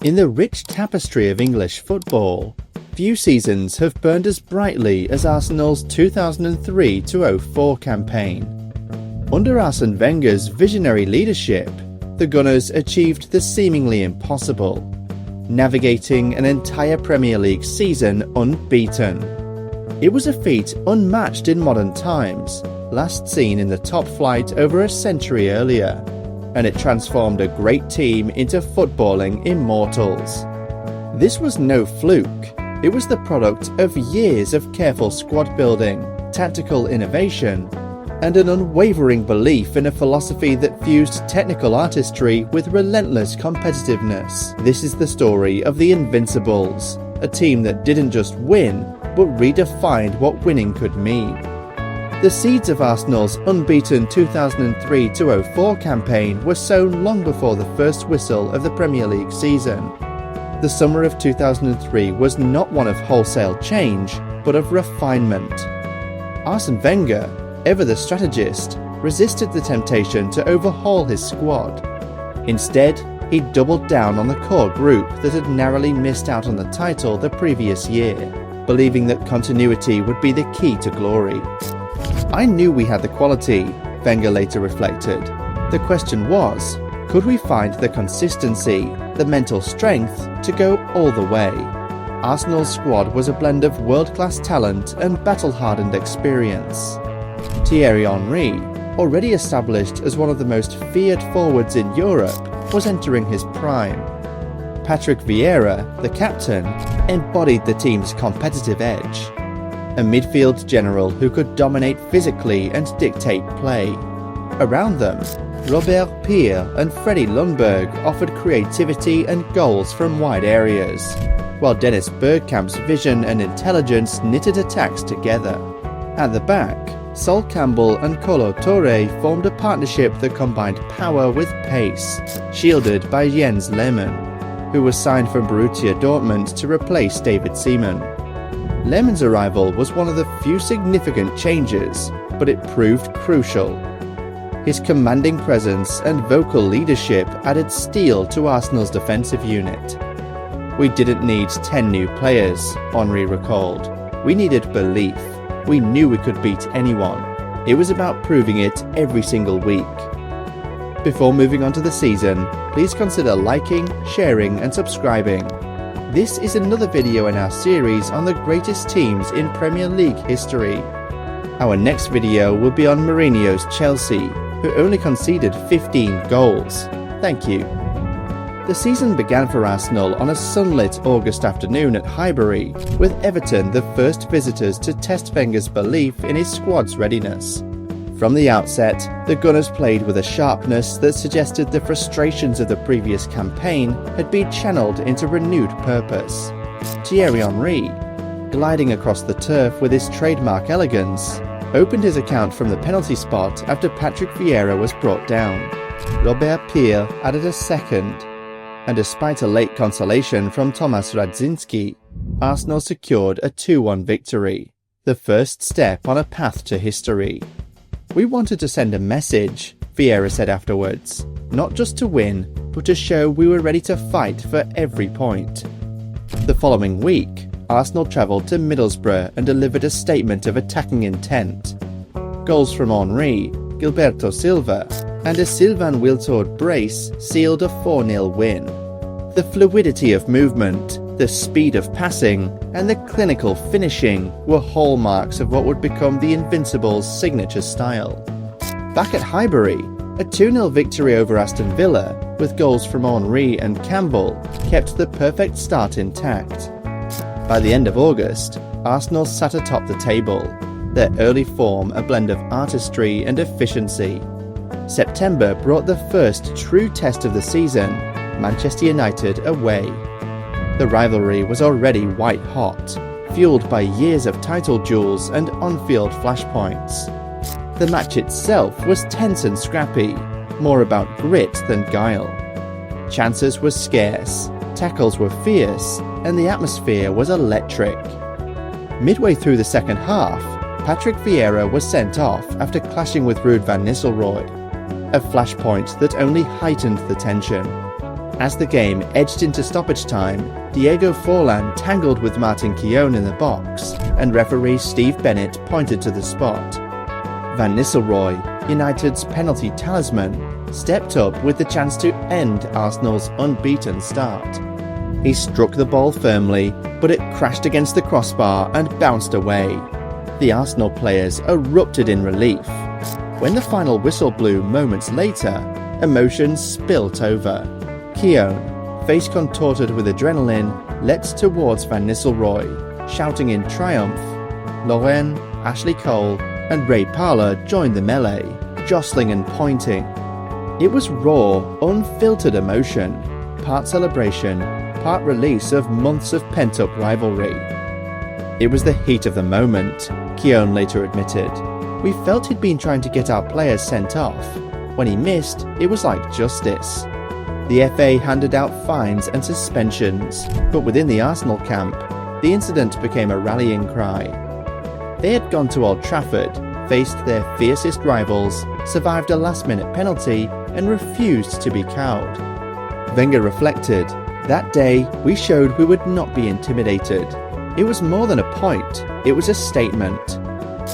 In the rich tapestry of English football, few seasons have burned as brightly as Arsenal's 2003-04 campaign. Under Arsène Wenger's visionary leadership, the Gunners achieved the seemingly impossible, navigating an entire Premier League season unbeaten. It was a feat unmatched in modern times, last seen in the top flight over a century earlier, and it transformed a great team into footballing immortals. This was no fluke. It was the product of years of careful squad building, tactical innovation, and an unwavering belief in a philosophy that fused technical artistry with relentless competitiveness. This is the story of the Invincibles, a team that didn't just win, but redefined what winning could mean. The seeds of Arsenal's unbeaten 2003-04 campaign were sown long before the first whistle of the Premier League season. The summer of 2003 was not one of wholesale change, but of refinement. Arsène Wenger, ever the strategist, resisted the temptation to overhaul his squad. Instead, he doubled down on the core group that had narrowly missed out on the title the previous year, believing that continuity would be the key to glory. "I knew we had the quality," Wenger later reflected. "The question was, could we find the consistency, the mental strength to go all the way?" Arsenal's squad was a blend of world-class talent and battle-hardened experience. Thierry Henry, already established as one of the most feared forwards in Europe, was entering his prime. Patrick Vieira, the captain, embodied the team's competitive edge. A midfield general who could dominate physically and dictate play. Around them, Robert Pires and Freddie Ljungberg offered creativity and goals from wide areas, while Dennis Bergkamp's vision and intelligence knitted attacks together. At the back, Sol Campbell and Kolo Touré formed a partnership that combined power with pace, shielded by 𝐬𝐮𝐬𝐫𝐿, who was signed from Borussia Dortmund to replace David Seaman. 𝐬𝐿's arrival was one of the few significant changes, but it proved crucial. His commanding presence and vocal leadership added steel to Arsenal's defensive unit. "We didn't need 10 new players," Henry recalled. "We needed belief. We knew we could beat anyone. It was about proving it every single week." Before moving on to the season, please consider liking, sharing and subscribing. This is another video in our series on the greatest teams in Premier League history. Our next video will be on Mourinho's Chelsea, who only conceded 15 goals. Thank you. The season began for Arsenal on a sunlit August afternoon at Highbury, with Everton the first visitors to test Wenger's belief in his squad's readiness. From the outset, the Gunners played with a sharpness that suggested the frustrations of the previous campaign had been channeled into renewed purpose. Thierry Henry, gliding across the turf with his trademark elegance, opened his account from the penalty spot after Patrick Vieira was brought down. Robert Pires added a second, and despite a late consolation from Thomas Radzinski, Arsenal secured a 2-1 victory, the first step on a path to history. "We wanted to send a message," Vieira said afterwards, "not just to win, but to show we were ready to fight for every point." The following week, Arsenal travelled to Middlesbrough and delivered a statement of attacking intent. Goals from Henry, Gilberto Silva, and a Sylvain Wiltord brace sealed a 4-0 win. The fluidity of movement, the speed of passing, and the clinical finishing were hallmarks of what would become the Invincibles' signature style. Back at Highbury, a 2-0 victory over Aston Villa, with goals from Henry and Campbell, kept the perfect start intact. By the end of August, Arsenal sat atop the table, their early form a blend of artistry and efficiency. September brought the first true test of the season, Manchester United away. The rivalry was already white-hot, fueled by years of title duels and on-field flashpoints. The match itself was tense and scrappy, more about grit than guile. Chances were scarce, tackles were fierce, and the atmosphere was electric. Midway through the second half, Patrick Vieira was sent off after clashing with Ruud van Nistelrooy, a flashpoint that only heightened the tension. As the game edged into stoppage time, Diego Forlan tangled with Martin 𝐾𝐿 in the box, and referee Steve Bennett pointed to the spot. Van Nistelrooy, United's penalty talisman, stepped up with the chance to end Arsenal's unbeaten start. He struck the ball firmly, but it crashed against the crossbar and bounced away. The Arsenal players erupted in relief. When the final whistle blew moments later, emotions spilt over. 𝐾𝐿, face contorted with adrenaline, leapt towards Van Nistelrooy, shouting in triumph. Lauren, Ashley Cole and Ray Parlour joined the melee, jostling and pointing. It was raw, unfiltered emotion, part celebration, part release of months of pent-up rivalry. It was the heat of the moment, 𝐾𝐿 later admitted. We felt he'd been trying to get our players sent off. When he missed, it was like justice. The FA handed out fines and suspensions, but within the Arsenal camp, the incident became a rallying cry. They had gone to Old Trafford, faced their fiercest rivals, survived a last-minute penalty, and refused to be cowed. Wenger reflected, "That day, we showed we would not be intimidated. It was more than a point, it was a statement."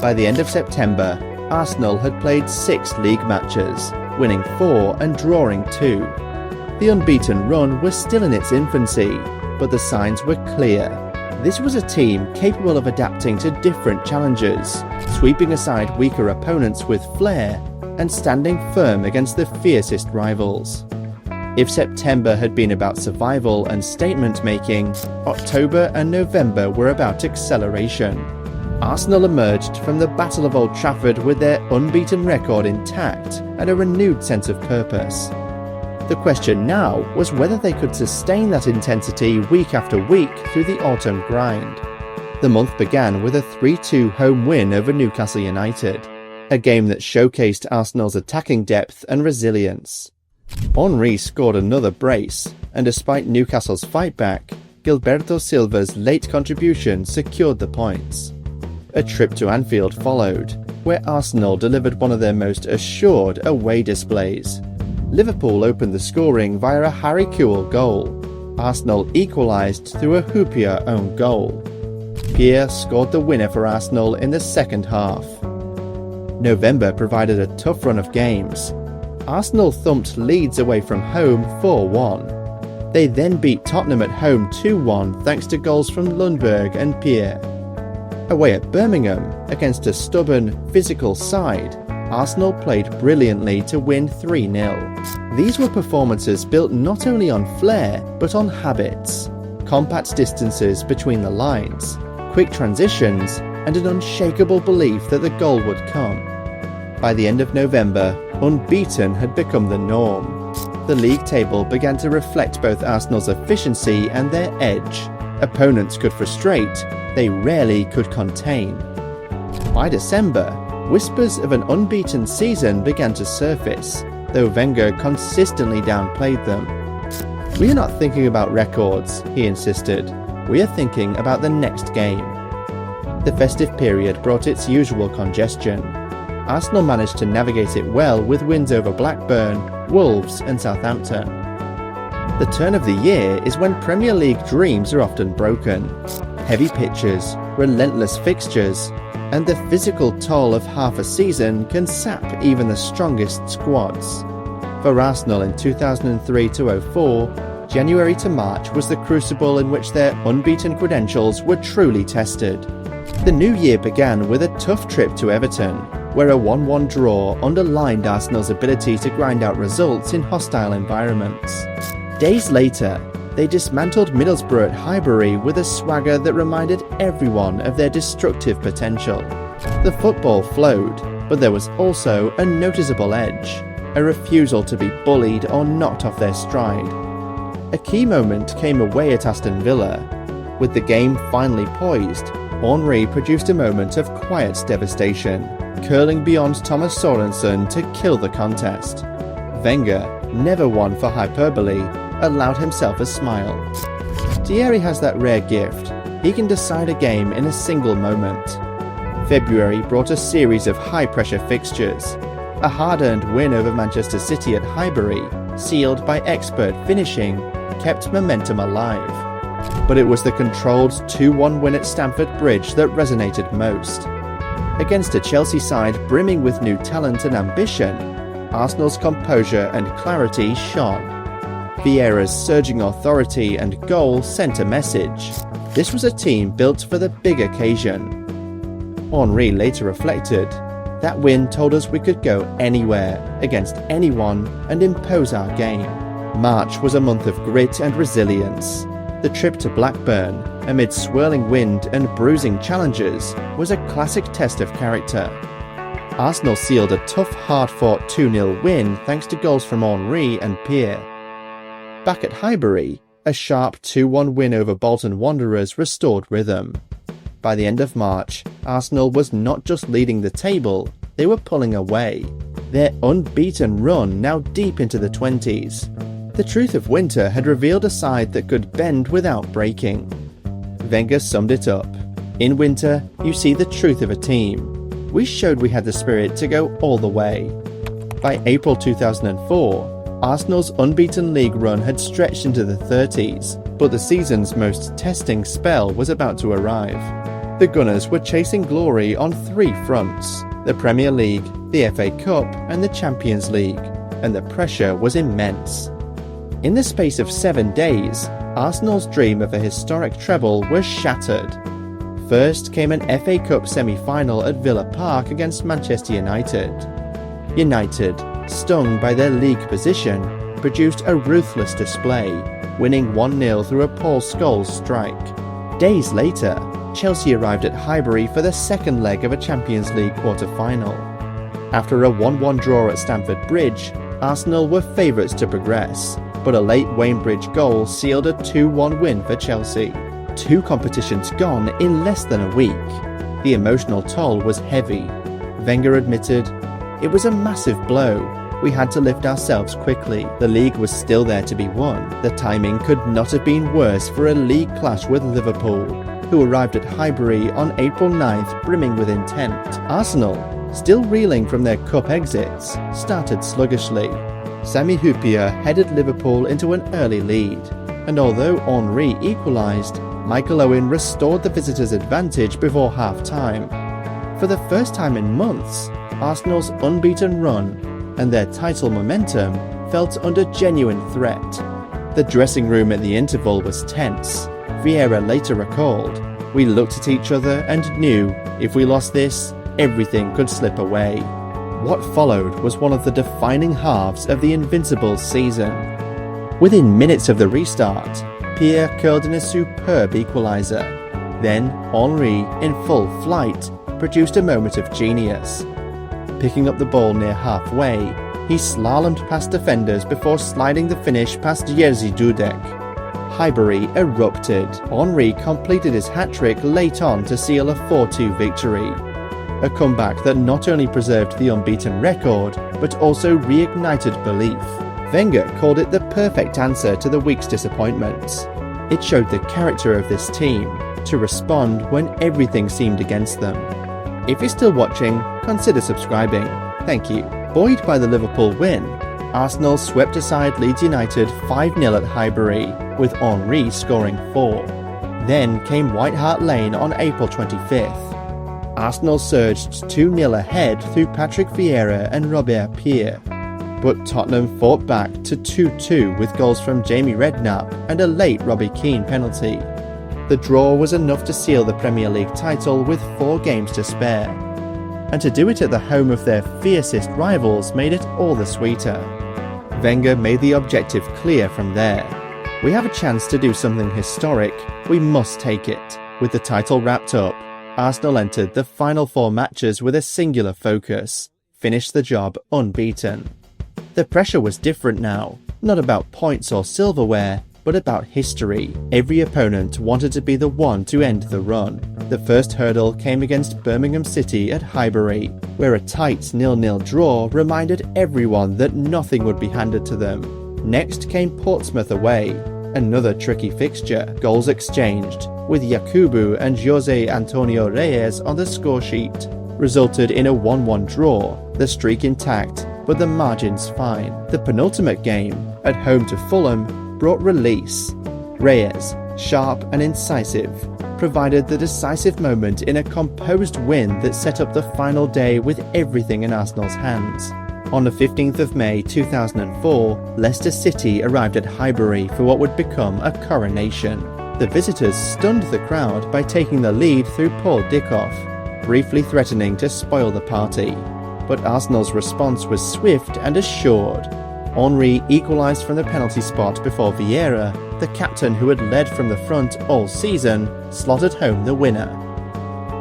By the end of September, Arsenal had played 6 league matches, winning 4 and drawing 2. The unbeaten run was still in its infancy, but the signs were clear. This was a team capable of adapting to different challenges, sweeping aside weaker opponents with flair, and standing firm against the fiercest rivals. If September had been about survival and statement-making, October and November were about acceleration. Arsenal emerged from the Battle of Old Trafford with their unbeaten record intact and a renewed sense of purpose. The question now was whether they could sustain that intensity week after week through the autumn grind. The month began with a 3-2 home win over Newcastle United, a game that showcased Arsenal's attacking depth and resilience. Henry scored another brace, and despite Newcastle's fightback, Gilberto Silva's late contribution secured the points. A trip to Anfield followed, where Arsenal delivered one of their most assured away displays. Liverpool opened the scoring via a Harry Kewell goal. Arsenal equalised through a Hyypiä own goal. Pires scored the winner for Arsenal in the second half. November provided a tough run of games. Arsenal thumped Leeds away from home 4-1. They then beat Tottenham at home 2-1 thanks to goals from Lundberg and Pierre. Away at Birmingham, against a stubborn, physical side, Arsenal played brilliantly to win 3-0. These were performances built not only on flair, but on habits. Compact distances between the lines, quick transitions, and an unshakable belief that the goal would come. By the end of November, unbeaten had become the norm. The league table began to reflect both Arsenal's efficiency and their edge. Opponents could frustrate, they rarely could contain. By December, whispers of an unbeaten season began to surface, though Wenger consistently downplayed them. "We are not thinking about records," he insisted. "We are thinking about the next game." The festive period brought its usual congestion. Arsenal managed to navigate it well with wins over Blackburn, Wolves and Southampton. The turn of the year is when Premier League dreams are often broken. Heavy pitches, relentless fixtures, and the physical toll of half a season can sap even the strongest squads. For Arsenal in 2003-04, January to March was the crucible in which their unbeaten credentials were truly tested. The new year began with a tough trip to Everton, where a 1-1 draw underlined Arsenal's ability to grind out results in hostile environments. Days later, they dismantled Middlesbrough at Highbury with a swagger that reminded everyone of their destructive potential. The football flowed, but there was also a noticeable edge, a refusal to be bullied or knocked off their stride. A key moment came away at Aston Villa. With the game finally poised, Henry produced a moment of quiet devastation, curling beyond Thomas Sorensen to kill the contest. Wenger, never one for hyperbole, allowed himself a smile. Thierry has that rare gift. He can decide a game in a single moment. February brought a series of high-pressure fixtures. A hard-earned win over Manchester City at Highbury, sealed by expert finishing, kept momentum alive. But it was the controlled 2-1 win at Stamford Bridge that resonated most. Against a Chelsea side brimming with new talent and ambition, Arsenal's composure and clarity shone. Vieira's surging authority and goal sent a message. This was a team built for the big occasion. Henry later reflected, "That win told us we could go anywhere, against anyone, and impose our game." March was a month of grit and resilience. The trip to Blackburn, amid swirling wind and bruising challenges, was a classic test of character. Arsenal sealed a tough, hard-fought 2-0 win thanks to goals from Henry and Pires. Back at Highbury, a sharp 2-1 win over Bolton Wanderers restored rhythm. By the end of March, Arsenal was not just leading the table, they were pulling away. Their unbeaten run now deep into the 20s. The truth of winter had revealed a side that could bend without breaking. Wenger summed it up. "In winter, you see the truth of a team. We showed we had the spirit to go all the way." By April 2004, Arsenal's unbeaten league run had stretched into the 30s, but the season's most testing spell was about to arrive. The Gunners were chasing glory on 3 fronts: the Premier League, the FA Cup and the Champions League, and the pressure was immense. In the space of 7 days, Arsenal's dream of a historic treble was shattered. First came an FA Cup semi-final at Villa Park against Manchester United. United, stung by their league position, produced a ruthless display, winning 1-0 through a Paul Scholes strike. Days later, Chelsea arrived at Highbury for the second leg of a Champions League quarter-final. After a 1-1 draw at Stamford Bridge, Arsenal were favourites to progress, but a late Weybridge goal sealed a 2-1 win for Chelsea. 2 competitions gone in less than a week. The emotional toll was heavy. Wenger admitted, "It was a massive blow. We had to lift ourselves quickly. The league was still there to be won. The timing could not have been worse for a league clash with Liverpool, who arrived at Highbury on April 9th brimming with intent. Arsenal, still reeling from their cup exits, started sluggishly. 𝐬𝐿𝐫𝐿 headed Liverpool into an early lead, and although Henry equalised, 𝐜𝐴𝐿 restored the visitors' advantage before half-time. For the first time in months, Arsenal's unbeaten run and their title momentum felt under genuine threat. The dressing room at the interval was tense. Vieira later recalled, "We looked at each other and knew if we lost this, everything could slip away." What followed was one of the defining halves of the Invincibles season. Within minutes of the restart, Pires curled in a superb equaliser. Then Henry, in full flight, produced a moment of genius. Picking up the ball near halfway, he slalomed past defenders before sliding the finish past 𝐦𝐮𝐬𝐫𝐞. Highbury erupted. Henry completed his hat-trick late on to seal a 4-2 victory. A comeback that not only preserved the unbeaten record, but also reignited belief. Wenger called it the perfect answer to the week's disappointments. It showed the character of this team, to respond when everything seemed against them. If you're still watching, consider subscribing. Thank you. Buoyed by the Liverpool win, Arsenal swept aside Leeds United 5-0 at Highbury, with Henry scoring 4. Then came White Hart Lane on April 25th. Arsenal surged 2-0 ahead through Patrick Vieira and Robert Pires. But Tottenham fought back to 2-2 with goals from Jamie Redknapp and a late Robbie Keane penalty. The draw was enough to seal the Premier League title with 4 games to spare. And to do it at the home of their fiercest rivals made it all the sweeter. Wenger made the objective clear from there. We have a chance to do something historic, we must take it. With the title wrapped up, Arsenal entered the final 4 matches with a singular focus: finish the job unbeaten. The pressure was different now, not about points or silverware, but about history. Every opponent wanted to be the one to end the run. The first hurdle came against Birmingham City at Highbury, where a tight 0-0 draw reminded everyone that nothing would be handed to them. Next came Portsmouth away, another tricky fixture. Goals exchanged, with Yakubu and Jose Antonio Reyes on the score sheet, resulted in a 1-1 draw, the streak intact, but the margin's fine. The penultimate game, at home to Fulham, brought release. Reyes, sharp and incisive, provided the decisive moment in a composed win that set up the final day with everything in Arsenal's hands. On the 15th of May 2004, Leicester City arrived at Highbury for what would become a coronation. The visitors stunned the crowd by taking the lead through Paul Dickov, briefly threatening to spoil the party. But Arsenal's response was swift and assured. Henry equalised from the penalty spot before Vieira, the captain who had led from the front all season, slotted home the winner.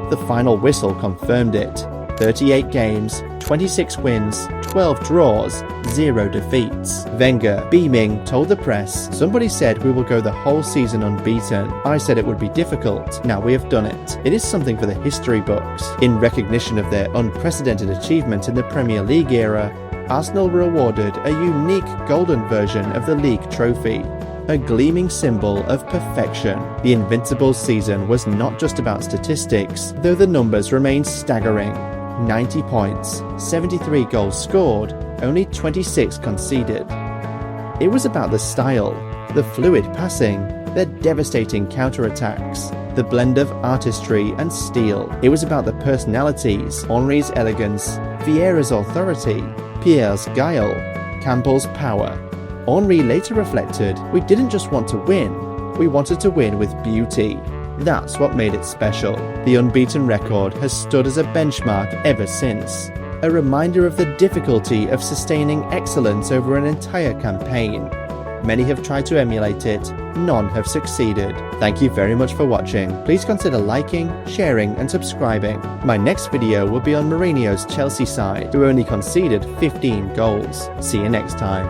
The final whistle confirmed it. 38 games, 26 wins, 12 draws, 0 defeats. Wenger, beaming, told the press, "Somebody said we will go the whole season unbeaten. I said it would be difficult. Now we have done it. It is something for the history books." In recognition of their unprecedented achievement in the Premier League era, Arsenal were awarded a unique golden version of the league trophy, a gleaming symbol of perfection. The Invincibles season was not just about statistics, though the numbers remained staggering. 90 points, 73 goals scored, only 26 conceded. It was about the style, the fluid passing, their devastating counterattacks, the blend of artistry and steel. It was about the personalities, Henry's elegance, Vieira's authority, Pierre's guile, Campbell's power. Henry later reflected, "We didn't just want to win, we wanted to win with beauty." That's what made it special. The unbeaten record has stood as a benchmark ever since, a reminder of the difficulty of sustaining excellence over an entire campaign. Many have tried to emulate it, none have succeeded. Thank you very much for watching. Please consider liking, sharing and subscribing. My next video will be on Mourinho's Chelsea side, who only conceded 15 goals. See you next time.